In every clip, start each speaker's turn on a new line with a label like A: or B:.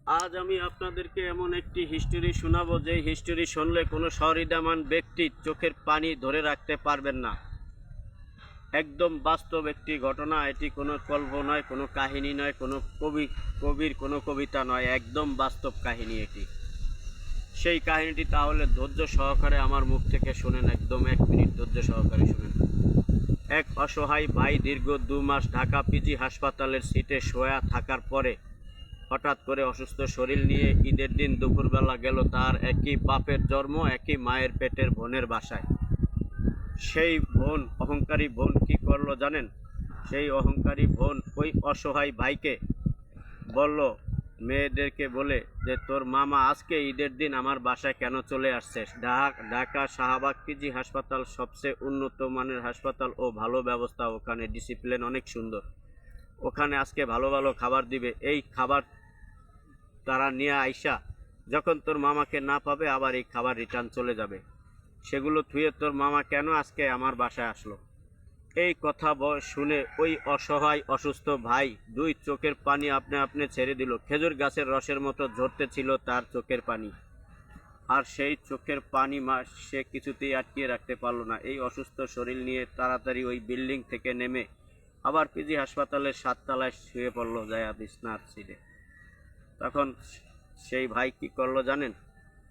A: আজ আমি আপনাদেরকে এমন একটি হিস্টোরি শোনাবো, যে হিস্টোরি শুনলে কোনো সহৃদয়মান ব্যক্তি চোখের পানি ধরে রাখতে পারবেন না। একদম বাস্তব একটি ঘটনা। এটি কোনো কল্পনায়, কোনো কাহিনী নয়, কোনো কবির কোনো কবিতা নয়, একদম বাস্তব কাহিনী এটি। সেই কাহিনীটি তাহলে ধৈর্য সহকারে আমার মুখ থেকে শুনেন, একদম 1 মিনিট ধৈর্য সহকারে শুনেন। এক অসহায় ভাই দীর্ঘ 2 মাস ঢাকা পিজি হাসপাতালের সিটে শোয়া থাকার পরে হঠাৎ করে অসুস্থ শরীর নিয়ে ঈদের দিন দুপুরবেলা গেল তার একই বাপের জন্ম, একই মায়ের পেটের বোনের বাসায়। সেই বোন, অহংকারী বোন কি করলো জানেন? সেই অহংকারী বোন ওই অসহায় ভাইকে বলল, মেয়েদেরকে বলে, যে তোর মামা আজকে ঈদের দিন আমার বাসায় কেন চলে আসছে? ঢাকা শাহবাগ পিজি হাসপাতাল সবচেয়ে উন্নত মানের হাসপাতাল ও ভালো ব্যবস্থা, ওখানে ডিসিপ্লিন অনেক সুন্দর। ওখানে আজকে ভালো ভালো খাবার দিবে। এই খাবার তারা নিয়ে আইসা যখন তোর মামাকে না পাবে, আবার এই খাবার রিটার্ন চলে যাবে। সেগুলো থুয়ে তোর মামা কেন আজকে আমার বাসায় আসলো? এই কথা শুনে ওই অসহায় অসুস্থ ভাই 2 চোখের পানি আপনি আপনি ছেড়ে দিল। খেজুর গাছের রসের মতো ঝরতে ছিল তার চোখের পানি। আর সেই চোখের পানি সে কিছুতেই আটকিয়ে রাখতে পারল না। এই অসুস্থ শরীর নিয়ে তাড়াতাড়ি ওই বিল্ডিং থেকে নেমে আবার পিজি হাসপাতালের 7 তলায় শুয়ে পড়লো যায় বিছনার সিটে। তখন সেই ভাই কি করলো জানেন?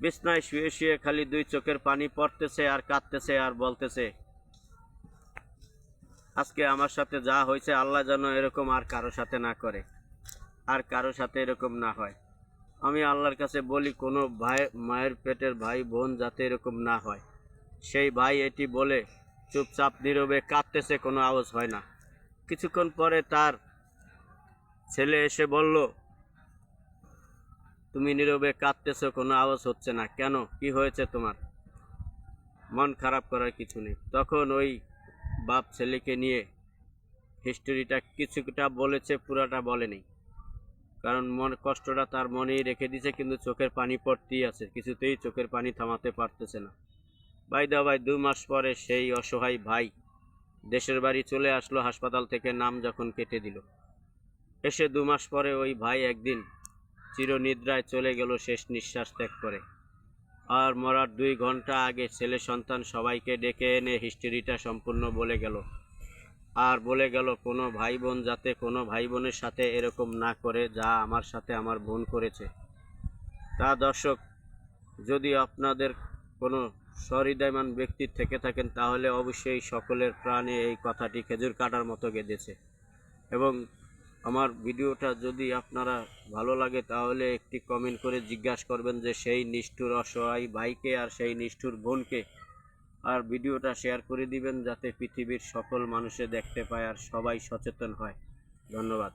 A: বিছনায় শুয়ে শুয়ে খালি 2 চোখের পানি পড়তেছে আর কাঁদতেছে আর বলতেছে, আজকে আমার সাথে যা হয়েছে আল্লাহ যেন এরকম আর কারো সাথে না করে, আর কারো সাথে এরকম না হয়। আমি আল্লাহর কাছে বলি কোনো ভাই, মায়ের পেটের ভাই বোন যাতে এরকম না হয়। সেই ভাই এটি বলে চুপচাপ নীরবে কাঁদতেছে, কোনো আওয়াজ হয় না। কিছুক্ষণ পরে তার ছেলে এসে বলল, তুমি নীরবে কাঁদতেছো, কোনো আওয়াজ হচ্ছে না কেন? কি হয়েছে তোমার? মন খারাপ করার কিছু নেই। তখন ওই বাপ ছেলেকে নিয়ে হিস্টোরিটা কিছুটা বলেছে, পুরাটা বলেনি। কারণ কষ্টটা তার মনেই রেখে দিয়েছে, কিন্তু চোখের পানি পড়তেই আছে, কিছুতেই চোখের পানি থামাতে পারতেছে না। ভাই 2 মাস পরে সেই অসহায় ভাই দেশের বাড়ি চলে আসলো হাসপাতাল থেকে নাম যখন কেটে দিল। এসে 2 মাস পরে ওই ভাই একদিন চিরনিদ্রায় চলে গেল শেষ নিঃশ্বাস ত্যাগ করে। আর মরার 2 ঘন্টা আগে ছেলে সন্তান সবাইকে ডেকে এনে হিস্টোরিটা সম্পূর্ণ বলে গেল। আর বলে গেল কোনো ভাই বোন যাতে কোনো ভাই বোনের সাথে এরকম না করে যা আমার সাথে আমার বোন করেছে। তা দর্শক, যদি আপনাদের কোনো সহৃদয়মান ব্যক্তি থেকে থাকেন, তাহলে অবশ্যই সকলের প্রাণে এই কথাটি খেজুর কাটার মতো গেঁথেছে। এবং আমার ভিডিওটা যদি আপনারা ভালো লাগে, তাহলে একটি কমেন্ট করে জিজ্ঞাসা করবেন যে সেই নিষ্ঠুর অসহায় ভাইকে আর সেই নিষ্ঠুর বোনকে। আর ভিডিওটা শেয়ার করে দিবেন যাতে পৃথিবীর সকল মানুষে দেখতে পায় আর সবাই সচেতন হয়। ধন্যবাদ।